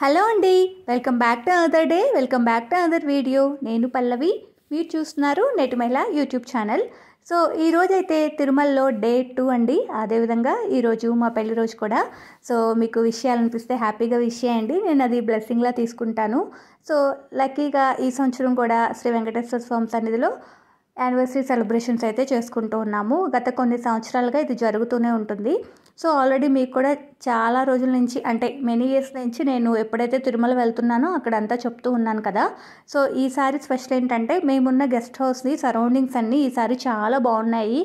Hello అండి, welcome back to another day. Welcome back to another video. నేను పల్లవి, మీరు చూస్తున్నారు నెటిమేళ యూట్యూబ్ ఛానల్. సో ఈరోజైతే తిరుమలలో డే 2 అండి. అదేవిధంగా ఈరోజు మా పెళ్లి రోజు కూడా. సో మీకు విషయాలు అనిపిస్తే హ్యాపీగా విష్ చేయండి, నేను అది బ్లెస్సింగ్లా తీసుకుంటాను. సో లక్కీగా ఈ సంవత్సరం కూడా శ్రీ వెంకటేశ్వర స్వామి సన్నిధిలో యానివర్సరీ సెలబ్రేషన్స్ అయితే చేసుకుంటూ ఉన్నాము. గత కొన్ని సంవత్సరాలుగా ఇది జరుగుతూనే ఉంటుంది. సో ఆల్రెడీ మీకు కూడా చాలా రోజుల నుంచి, అంటే మెనీ ఇయర్స్ నుంచి నేను ఎప్పుడైతే తిరుమల వెళ్తున్నానో అక్కడంతా చెప్తూ ఉన్నాను కదా. సో ఈసారి స్పెషల్ ఏంటంటే, మేమున్న గెస్ట్ హౌస్ని సరౌండింగ్స్ అన్నీ ఈసారి చాలా బాగున్నాయి.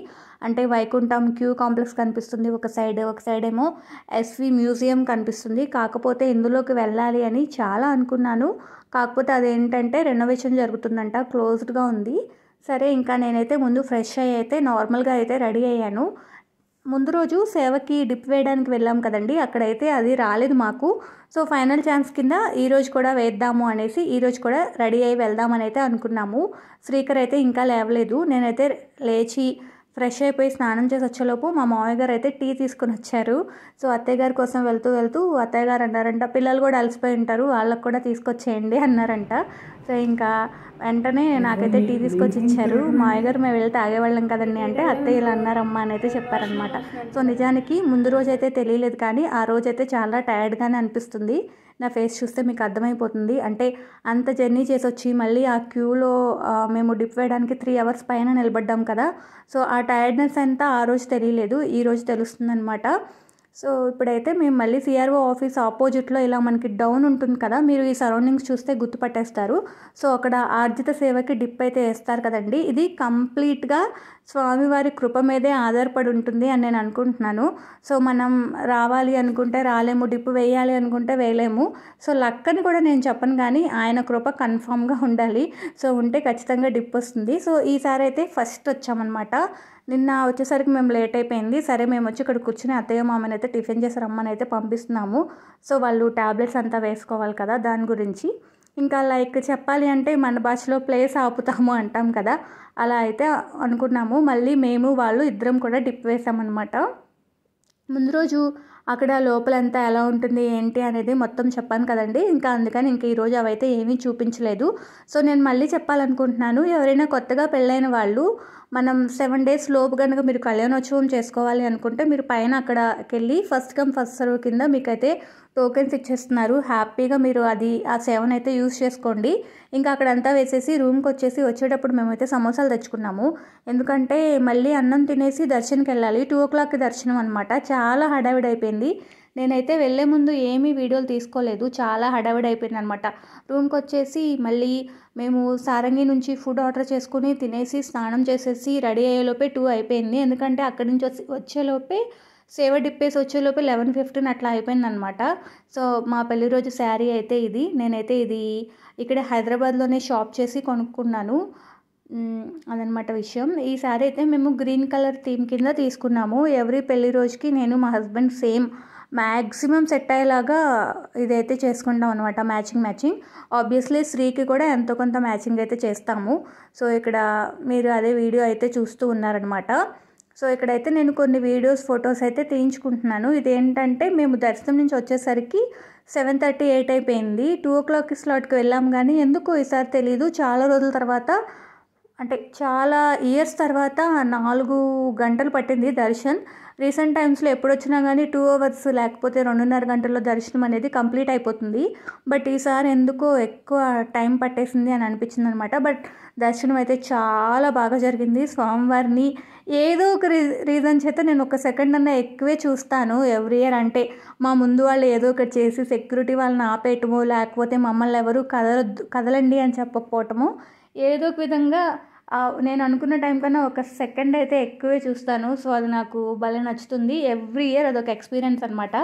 అంటే వైకుంఠం క్యూ కాంప్లెక్స్ కనిపిస్తుంది ఒక సైడ్ ఏమో ఎస్వి మ్యూజియం కనిపిస్తుంది. కాకపోతే ఇందులోకి వెళ్ళాలి అని చాలా అనుకున్నాను. కాకపోతే అదేంటంటే రెనోవేషన్ జరుగుతుందంట, క్లోజ్డ్గా ఉంది. సరే ఇంకా నేనైతే ముందు ఫ్రెష్ అయ్యి అయితే నార్మల్గా అయితే రెడీ అయ్యాను. ముందు రోజు సేవకి డిప్ వేయడానికి వెళ్ళాం కదండి, అక్కడైతే అది రాలేదు మాకు. సో ఫైనల్ ఛాన్స్ కింద ఈరోజు కూడా వేద్దాము అనేసి ఈరోజు కూడా రెడీ అయ్యి వెళ్దామని అయితే అనుకున్నాము. శ్రీకర్ అయితే ఇంకా లేవలేదు. నేనైతే లేచి ఫ్రెష్ అయిపోయి స్నానం చేసి వచ్చేలోపు మా మామయ్య గారు అయితే టీ తీసుకుని వచ్చారు. సో అత్తయ్య గారి కోసం వెళ్తూ అత్తయ్య గారు అన్నారంట, పిల్లలు కూడా అలసిపోయి ఉంటారు, వాళ్ళకు కూడా తీసుకొచ్చేయండి అన్నారంట. సో ఇంకా వెంటనే నాకైతే టీ తీసుకొచ్చి ఇచ్చారు. మామయ్య గారు మేము వెళ్తే తాగేవాళ్ళం కదండి అంటే, అత్తయ్య ఇలా అన్నారమ్మా అని అయితే చెప్పారనమాట. సో నిజానికి ముందు రోజు అయితే తెలియలేదు, కానీ ఆ రోజైతే చాలా టైర్డ్గానే అనిపిస్తుంది. నా ఫేస్ చూస్తే మీకు అర్థమైపోతుంది. అంటే అంత జర్నీ చేసి వచ్చి మళ్ళీ ఆ క్యూలో మేము డిప్ వేయడానికి 3 hours పైన నిలబడ్డాం కదా. సో ఆ టైర్డ్నెస్ అంతా ఆ రోజు తెలియలేదు, ఈ రోజు తెలుస్తుంది అనమాట. సో ఇప్పుడైతే మేము మళ్ళీ సిఆర్ఓ ఆఫీస్ ఆపోజిట్లో ఇలా మనకి డౌన్ ఉంటుంది కదా, మీరు ఈ సరౌండింగ్స్ చూస్తే గుర్తుపట్టేస్తారు. సో అక్కడ ఆర్జిత సేవకి డిప్ అయితే వేస్తారు కదండి. ఇది కంప్లీట్గా స్వామివారి కృప మీదే ఆధారపడి ఉంటుంది అని నేను అనుకుంటున్నాను. సో మనం రావాలి అనుకుంటే రాలేము, డిప్పు వేయాలి అనుకుంటే వేయలేము. సో లక్ అని కూడా నేను చెప్పను, కానీ ఆయన కృప కన్ఫామ్గా ఉండాలి. సో ఉంటే ఖచ్చితంగా డిప్ వస్తుంది. సో ఈసారి అయితే ఫస్ట్ వచ్చామన్నమాట. నిన్న వచ్చేసరికి మేము లేట్ అయిపోయింది. సరే మేము వచ్చి ఇక్కడ కూర్చుని అత్తయ్య మామని అయితే టిఫిన్ చేసి రమ్మని అయితే పంపిస్తున్నాము. సో వాళ్ళు ట్యాబ్లెట్స్ అంతా వేసుకోవాలి కదా, దాని గురించి. ఇంకా లైక్ చెప్పాలి అంటే మన భాషలో ప్లేస్ ఆపుతాము అంటాం కదా, అలా అయితే అనుకున్నాము. మళ్ళీ మేము వాళ్ళు ఇద్దరం కూడా డిప్ వేసామన్నమాట. ముందు రోజు అక్కడ లోపలంతా ఎలా ఉంటుంది ఏంటి అనేది మొత్తం చెప్పాను కదండి. ఇంకా అందుకని ఇంక ఈరోజు అవైతే ఏమీ చూపించలేదు. సో నేను మళ్ళీ చెప్పాలనుకుంటున్నాను, ఎవరైనా కొత్తగా పెళ్ళైన వాళ్ళు మనం 7 days లోపు కనుక మీరు కళ్యాణోత్సవం చేసుకోవాలి అనుకుంటే, మీరు పైన అక్కడికి వెళ్ళి ఫస్ట్ కమ్ ఫస్ట్ సర్వ్ కింద మీకైతే టోకెన్స్ ఇచ్చేస్తున్నారు. హ్యాపీగా మీరు ఆ సేవను అయితే యూజ్ చేసుకోండి. ఇంకా అక్కడంతా వేసేసి రూమ్కి వచ్చేటప్పుడు మేమైతే సమోసాలు తెచ్చుకున్నాము. ఎందుకంటే మళ్ళీ అన్నం తినేసి దర్శనంకి వెళ్ళాలి. 2 o'clockకి దర్శనం అనమాట. చాలా హడావిడి అయిపోయింది. నేనైతే వెళ్ళే ముందు ఏమీ వీడియోలు తీసుకోలేదు, చాలా హడావిడి అయిపోయింది అనమాట. రూమ్కి వచ్చేసి మళ్ళీ మేము సారంగి నుంచి ఫుడ్ ఆర్డర్ చేసుకుని తినేసి స్నానం చేసేసి రెడీ అయ్యేలోపే 2 అయిపోయింది. ఎందుకంటే అక్కడి నుంచి వచ్చేలోపే సేవ డిప్పేసి వచ్చేలోపే 11:15 అట్లా అయిపోయిందనమాట. సో మా పెళ్లి రోజు శారీ అయితే ఇది. నేనైతే ఇది ఇక్కడ హైదరాబాద్లోనే షాప్ చేసి కొనుక్కున్నాను. అదనమాట విషయం. ఈ శారీ అయితే మేము గ్రీన్ కలర్ థీమ్ కింద తీసుకున్నాము. ఎవ్రీ పెళ్లి రోజుకి నేను మా హస్బెండ్ సేమ్ మ్యాక్సిమం సెట్ అయ్యేలాగా ఇదైతే చేసుకుంటాం అనమాట, మ్యాచింగ్. ఆబ్వియస్లీ శ్రీకి కూడా ఎంతో కొంత మ్యాచింగ్ అయితే చేస్తాము. సో ఇక్కడ మీరు అదే వీడియో అయితే చూస్తూ ఉన్నారనమాట. సో ఇక్కడైతే నేను కొన్ని వీడియోస్ ఫొటోస్ అయితే తీయించుకుంటున్నాను. ఇదేంటంటే మేము దర్శనం నుంచి వచ్చేసరికి 7:30 8 అయిపోయింది. 2 o'clock స్లాట్కి వెళ్ళాం, కానీ ఎందుకో ఈసారి తెలీదు, చాలా రోజుల తర్వాత, అంటే చాలా ఇయర్స్ తర్వాత 4 గంటలు పట్టింది దర్శన్. రీసెంట్ టైమ్స్లో ఎప్పుడు వచ్చినా కానీ 2 hours లేకపోతే 2.5 గంటల్లో దర్శనం అనేది కంప్లీట్ అయిపోతుంది. బట్ ఈసారి ఎందుకో ఎక్కువ టైం పట్టేసింది అని అనిపించింది అనమాట. బట్ దర్శనం అయితే చాలా బాగా జరిగింది. స్వామివారిని ఏదో ఒక రీజన్ చేత నేను 1 second అన్నా ఎక్కువే చూస్తాను ఎవ్రీ ఇయర్. అంటే మా ముందు వాళ్ళు ఏదో ఒకటి చేసి సెక్యూరిటీ వాళ్ళని ఆపేయటమో, లేకపోతే మమ్మల్ని ఎవరు కదలండి అని చెప్పకపోవటమో, ఏదో ఒక విధంగా నేను అనుకున్న టైం కన్నా 1 second అయితే ఎక్కువే చూస్తాను. సో అది నాకు భలే నచ్చుతుంది. ఎవ్రీ ఇయర్ అదొక ఎక్స్పీరియన్స్ అనమాట.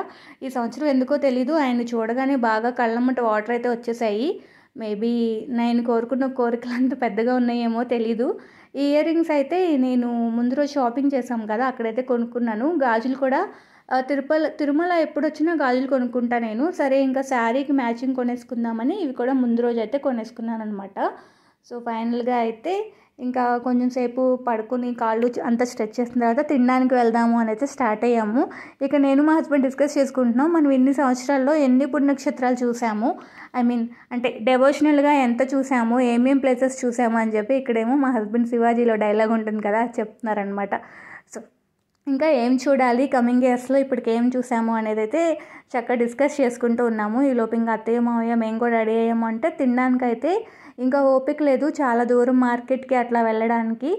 ఈ సంవత్సరం ఎందుకో తెలీదు, ఆయన్ని చూడగానే బాగా కళ్ళమ్మట వాటర్ అయితే వచ్చేసాయి. మేబీ నేను కోరుకున్న కోరికలు అంత పెద్దగా ఉన్నాయేమో తెలీదు. ఈ ఇయర్ రింగ్స్ అయితే నేను ముందు రోజు షాపింగ్ చేసాం కదా, అక్కడైతే కొనుక్కున్నాను. గాజులు కూడా తిరుమల ఎప్పుడు వచ్చినా గాజులు కొనుక్కుంటా నేను. సరే ఇంకా శారీకి మ్యాచింగ్ కొనేసుకుందామని ఇవి కూడా ముందు రోజు అయితే కొనేసుకున్నాను అనమాట. సో ఫైనల్గా అయితే ఇంకా కొంచెం సేపు పడుకుని కాళ్ళు అంతా స్ట్రెచ్ చేసిన తర్వాత తినడానికి వెళ్దాము అని అయితే స్టార్ట్ అయ్యాము. ఇక నేను మా హస్బెండ్ డిస్కస్ చేసుకుంటున్నాం, మనం ఇన్ని సంవత్సరాల్లో ఎన్ని పుణ్యక్షేత్రాలు చూసాము, అంటే డెవోషనల్గా ఎంత చూసాము, ఏమేం ప్లేసెస్ చూసాము అని చెప్పి ఇక్కడేమో మా హస్బెండ్ శివాజీలో డైలాగ్ ఉంటుంది కదా చెప్తున్నారనమాట. సో ఇంకా ఏం చూడాలి కమింగ్ ఇయర్స్లో, ఇప్పటికి ఏం చూసాము అనేది అయితే చక్కగా డిస్కస్ చేసుకుంటూ ఉన్నాము. ఈలోపు ఇంకా అత్తయ్య మావయ్య మేము కూడా రెడీ అయ్యాము. అంటే తినడానికైతే ఇంకా ఓపిక లేదు, చాలా దూరం మార్కెట్కి అట్లా వెళ్ళడానికి.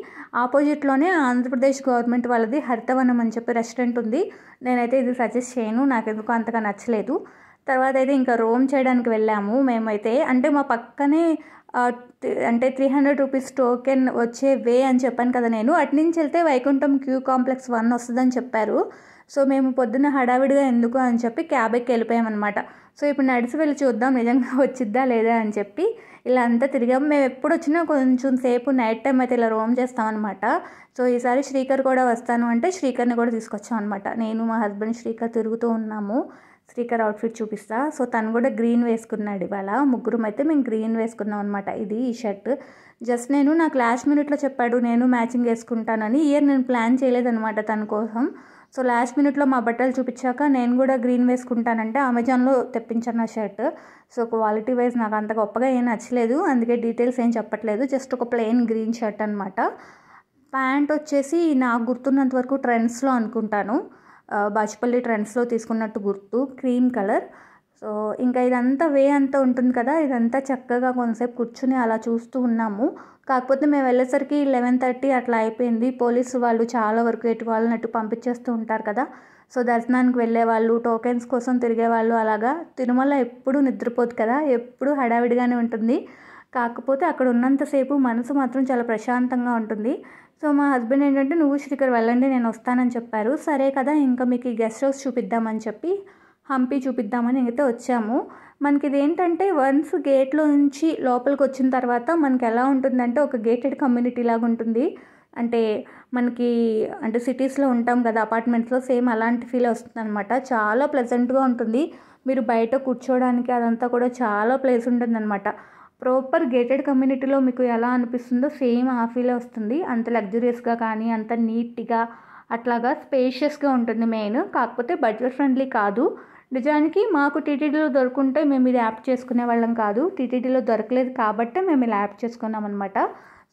ఆపోజిట్లోనే ఆంధ్రప్రదేశ్ గవర్నమెంట్ వాళ్ళది హరితవనం అని చెప్పి రెస్టారెంట్ ఉంది. నేనైతే ఇది సజెస్ట్ చేయను, నాకు ఎందుకు అంతగా నచ్చలేదు. తర్వాత అయితే ఇంకా రోమ్ చేయడానికి వెళ్ళాము మేమైతే. అంటే మా పక్కనే అంటే 300 రూపీస్ టోకెన్ వచ్చే వే అని చెప్పాను కదా నేను, అటు నుంచి వెళ్తే వైకుంఠం క్యూ కాంప్లెక్స్ 1 వస్తుందని చెప్పారు. సో మేము పొద్దున్న హడావిడిగా ఎందుకు అని చెప్పి క్యాబ్ ఎక్కి వెళ్ళిపోయామన్నమాట. సో ఇప్పుడు నడిచి వెళ్ళి చూద్దాం నిజంగా వచ్చిద్దా లేదా అని చెప్పి ఇలా అంతా తిరిగాము. మేము ఎప్పుడు వచ్చినా కొంచెం సేపు నైట్ టైం అయితే ఇలా రోమ్ చేస్తామన్నమాట. సో ఈసారి శ్రీకర్ కూడా వస్తాను అంటే శ్రీకర్ని కూడా తీసుకొచ్చాం అనమాట. నేను మా హస్బెండ్ శ్రీకర్ తిరుగుతూ ఉన్నాము. శ్రీకర్ అవుట్ఫిట్ చూపిస్తా. సో తను కూడా గ్రీన్ వేసుకున్నాడు ఇవాళ. ముగ్గురం అయితే మేము గ్రీన్ వేసుకున్నాం అనమాట. ఇది ఈ షర్ట్ జస్ట్ నేను నాకు లాస్ట్ మినిట్లో చెప్పాడు నేను మ్యాచింగ్ వేసుకుంటానని. ఇయర్ నేను ప్లాన్ చేయలేదనమాట తన కోసం. సో లాస్ట్ మినిట్లో మా బట్టలు చూపించాక నేను కూడా గ్రీన్ వేసుకుంటానంటే అమెజాన్లో తెప్పించాను ఆ షర్ట్. సో క్వాలిటీ వైజ్ నాకు అంత గొప్పగా ఏం నచ్చలేదు, అందుకే డీటెయిల్స్ ఏం చెప్పట్లేదు. జస్ట్ ఒక ప్లెయిన్ గ్రీన్ షర్ట్ అనమాట. ప్యాంట్ వచ్చేసి నాకు గుర్తున్నంత వరకు ట్రెండ్స్లో అనుకుంటాను, బాచుపల్లి ట్రెండ్స్లో తీసుకున్నట్టు గుర్తు, క్రీమ్ కలర్. సో ఇంకా ఇదంతా వే అంతా ఉంటుంది కదా, ఇదంతా చక్కగా కొంతసేపు కూర్చుని అలా చూస్తూ ఉన్నాము. కాకపోతే మేము వెళ్ళేసరికి 11:30 అట్లా అయిపోయింది. పోలీసు వాళ్ళు చాలా వరకు ఎటు వాళ్ళనట్టు పంపించేస్తూ ఉంటారు కదా. సో దర్శనానికి వెళ్ళేవాళ్ళు, టోకెన్స్ కోసం తిరిగేవాళ్ళు, అలాగా తిరుమల ఎప్పుడు నిద్రపోదు కదా, ఎప్పుడు హడావిడిగానే ఉంటుంది. కాకపోతే అక్కడ ఉన్నంతసేపు మనసు మాత్రం చాలా ప్రశాంతంగా ఉంటుంది. సో మా హస్బెండ్ ఏంటంటే నువ్వు శ్రీకర్ వెళ్ళండి నేను వస్తానని చెప్పారు. సరే కదా ఇంకా మీకు ఈ గెస్ట్ హౌస్ చూపిద్దామని చెప్పి హంపి చూపిద్దామని అయితే వచ్చాము. మనకి ఇది ఏంటంటే వన్స్ గేట్లో నుంచి లోపలికి వచ్చిన తర్వాత మనకి ఎలా ఉంటుందంటే ఒక గేటెడ్ కమ్యూనిటీ లాగా ఉంటుంది. అంటే మనకి అంటే సిటీస్లో ఉంటాం కదా అపార్ట్మెంట్స్లో, సేమ్ అలాంటి ఫీల్ వస్తుంది అనమాట. చాలా ప్లెజెంట్గా ఉంటుంది. మీరు బయట కూర్చోవడానికి అదంతా కూడా చాలా ప్లేస్ ఉంటుంది అనమాట. ప్రాపర్ గేటెడ్ కమ్యూనిటీలో మీకు ఎలా అనిపిస్తుందో సేమ్ ఆ ఫీల్ వస్తుంది. అంత లగ్జరియస్గా కానీ అంత నీట్గా అట్లాగా స్పేషియస్గా ఉంటుంది మెయిన్. కాకపోతే బడ్జెట్ ఫ్రెండ్లీ కాదు. నిజానికి మాకు టీటీడీలో దొరుకుంటే మేము ఇది యాప్ చేసుకునే వాళ్ళం కాదు. టీటీడీలో దొరకలేదు కాబట్టి మేము ఇలా యాప్ చేసుకున్నాం అనమాట.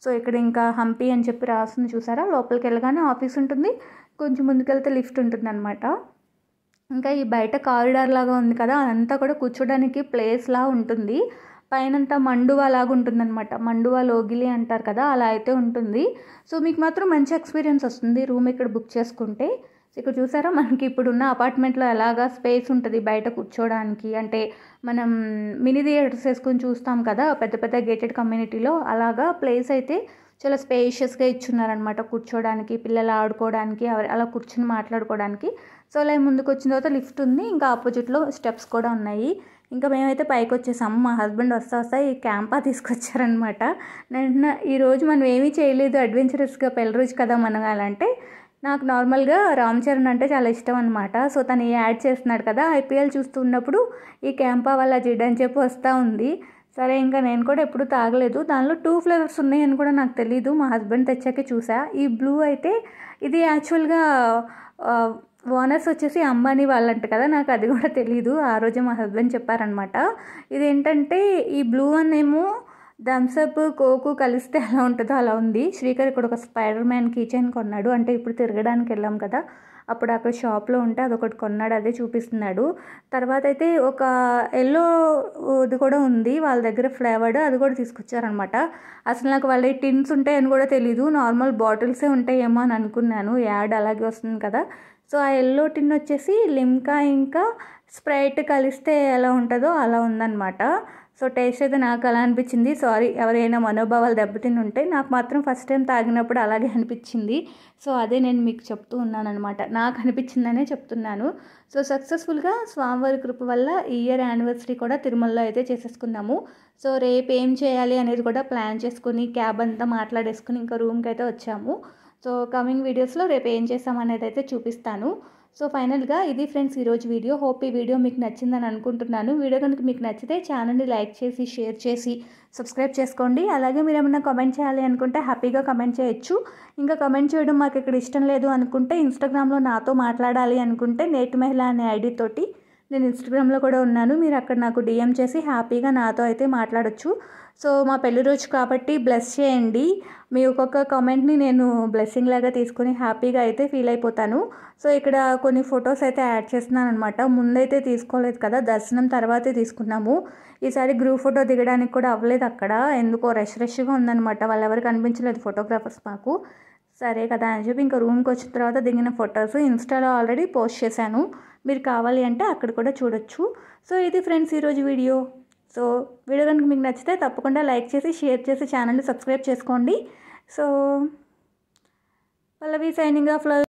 సో ఇక్కడ ఇంకా హంపి అని చెప్పి రాస్తుంది చూసారా, లోపలికి వెళ్ళగానే ఆఫీస్ ఉంటుంది, కొంచెం ముందుకెళ్తే లిఫ్ట్ ఉంటుంది అనమాట. ఇంకా ఈ బయట కారిడార్ లాగా ఉంది కదా, అదంతా కూడా కూర్చోడానికి ప్లేస్లా ఉంటుంది. పైనంతా మండువా లాగా ఉంటుందన్నమాట. మండువా లోగిలి అంటారు కదా, అలా అయితే ఉంటుంది. సో మీకు మాత్రం మంచి ఎక్స్పీరియన్స్ వస్తుంది రూమ్ ఇక్కడ బుక్ చేసుకుంటే. ఇక్కడ చూసారా మనకి ఇప్పుడున్న అపార్ట్మెంట్లో ఎలాగా స్పేస్ ఉంటుంది బయట కూర్చోడానికి. అంటే మనం మినీ థియేటర్స్ వేసుకొని చూస్తాం కదా పెద్ద పెద్ద గేటెడ్ కమ్యూనిటీలో, అలాగా ప్లేస్ అయితే చాలా స్పేషియస్గా ఇచ్చున్నారనమాట కూర్చోడానికి, పిల్లలు ఆడుకోవడానికి, అలా కూర్చుని మాట్లాడుకోవడానికి. సో అలా ముందుకు వచ్చిన తర్వాత లిఫ్ట్ ఉంది, ఇంకా ఆపోజిట్లో స్టెప్స్ కూడా ఉన్నాయి. ఇంకా మేమైతే పైకి వచ్చేసాము. మా హస్బెండ్ వస్తా ఈ క్యాంపా తీసుకొచ్చారనమాట. నేను ఈరోజు మనం ఏమీ చేయలేదు, అడ్వెంచరస్గా పెళ్లి రోజు కదా మనం అంటే నాకు నార్మల్గా రామ్ చరణ్ అంటే చాలా ఇష్టం అనమాట. సో తను యాడ్ చేస్తున్నాడు కదా ఐపీఎల్ చూస్తున్నప్పుడు ఈ క్యాంపా వాళ్ళ జిడ్ అని చెప్పి వస్తూ ఉంది. సరే ఇంకా నేను కూడా ఎప్పుడు తాగలేదు, దానిలో 2 ఫ్లేవర్స్ ఉన్నాయని కూడా నాకు తెలీదు, మా హస్బెండ్ తెచ్చాకే చూసా. ఈ బ్లూ అయితే ఇది యాక్చువల్గా ఓనర్స్ వచ్చేసి అంబానీ వాళ్ళంట కదా, నాకు అది కూడా తెలీదు. ఆ రోజే మా హస్బెండ్ చెప్పారనమాట. ఇదేంటంటే ఈ బ్లూ అనేమో థమ్సప్ కోకు కలిస్తే ఎలా ఉంటుందో అలా ఉంది. శ్రీకర్ ఇక్కడ ఒక స్పైడర్ మ్యాన్ కీచైన్ కొన్నాడు. అంటే ఇప్పుడు తిరగడానికి వెళ్ళాం కదా, అప్పుడు అక్కడ షాప్లో ఉంటే అదొకటి కొన్నాడు, అదే చూపిస్తున్నాడు. తర్వాత అయితే ఒక ఎల్లో ఇది కూడా ఉంది వాళ్ళ దగ్గర ఫ్లేవర్డ్, అది కూడా తీసుకొచ్చారనమాట. అసలు నాకు వాళ్ళ టిన్స్ ఉంటాయని కూడా తెలీదు, నార్మల్ బాటిల్సే ఉంటాయేమో అని అనుకున్నాను, యాడ్ అలాగే వస్తుంది కదా. సో ఆ ఎల్లో టిన్ వచ్చేసి లిమ్కా ఇంకా స్ప్రైట్ కలిస్తే ఎలా ఉంటుందో అలా ఉందన్నమాట. సో టేస్ట్ అయితే నాకు అలా అనిపించింది. సారీ ఎవరైనా మనోభావాలు దెబ్బతిని ఉంటే, నాకు మాత్రం ఫస్ట్ టైం తాగినప్పుడు అలాగే అనిపించింది. సో అదే నేను మీకు చెప్తూ ఉన్నాను అనమాట, నాకు అనిపించిందనే చెప్తున్నాను. సో సక్సెస్ఫుల్గా స్వామివారి కృప వల్ల ఈ ఇయర్ యానివర్సరీ కూడా తిరుమలలో అయితే చేసేసుకున్నాము. సో రేపు ఏం చేయాలి అనేది కూడా ప్లాన్ చేసుకుని క్యాబ్ అంతా మాట్లాడేసుకుని ఇంకా రూమ్కి అయితే వచ్చాము. సో కమింగ్ వీడియోస్లో రేపు ఏం చేస్తామనేది అయితే చూపిస్తాను. సో ఫైనల్గా ఇది ఫ్రెండ్స్ ఈరోజు వీడియో. హోప్ ఈ వీడియో మీకు నచ్చిందని అనుకుంటున్నాను. వీడియో కనుక మీకు నచ్చితే ఛానల్ని లైక్ చేసి షేర్ చేసి సబ్స్క్రైబ్ చేసుకోండి. అలాగే మీరు ఏమైనా కామెంట్ చేయాలి అనుకుంటే హ్యాపీగా కామెంట్ చేయొచ్చు. ఇంకా కామెంట్ చేయడం మాకు ఇక్కడ ఇష్టం లేదు అనుకుంటే ఇన్స్టాగ్రామ్లో నాతో మాట్లాడాలి అనుకుంటే నేటి మహిళ అనే ఐడి తోటి నేను ఇన్స్టాగ్రామ్లో కూడా ఉన్నాను. మీరు అక్కడ నాకు డిఎం చేసి హ్యాపీగా నాతో అయితే మాట్లాడొచ్చు. సో మా పెళ్లి రోజు కాబట్టి బ్లెస్ చేయండి. మీ ఒక్కొక్క కామెంట్ని నేను బ్లెస్సింగ్ లాగా తీసుకొని హ్యాపీగా అయితే ఫీల్ అయిపోతాను. సో ఇక్కడ కొన్ని ఫొటోస్ అయితే యాడ్ చేస్తున్నాను అనమాట. ముందైతే తీసుకోలేదు కదా, దర్శనం తర్వాతే తీసుకున్నాము. ఈసారి గ్రూప్ ఫోటో దిగడానికి కూడా అవ్వలేదు అక్కడ, ఎందుకో రష్గా ఉందనమాట. వాళ్ళు ఎవరు కనిపించలేదు ఫోటోగ్రాఫర్స్ మాకు. సరే కదా అని చెప్పి ఇంకా రూమ్కి వచ్చిన తర్వాత దిగిన ఫొటోస్ ఇన్స్టాలో ఆల్రెడీ పోస్ట్ చేశాను. మీరు కావాలి అంటే అక్కడ కూడా చూడొచ్చు. సో ఇది ఫ్రెండ్స్ ఈరోజు వీడియో. సో వీడియో కనుక మీకు నచ్చితే తప్పకుండా లైక్ చేసి షేర్ చేసి ఛానల్ని సబ్స్క్రైబ్ చేసుకోండి. సో పల్లవి సైనింగ్ ఆఫ్.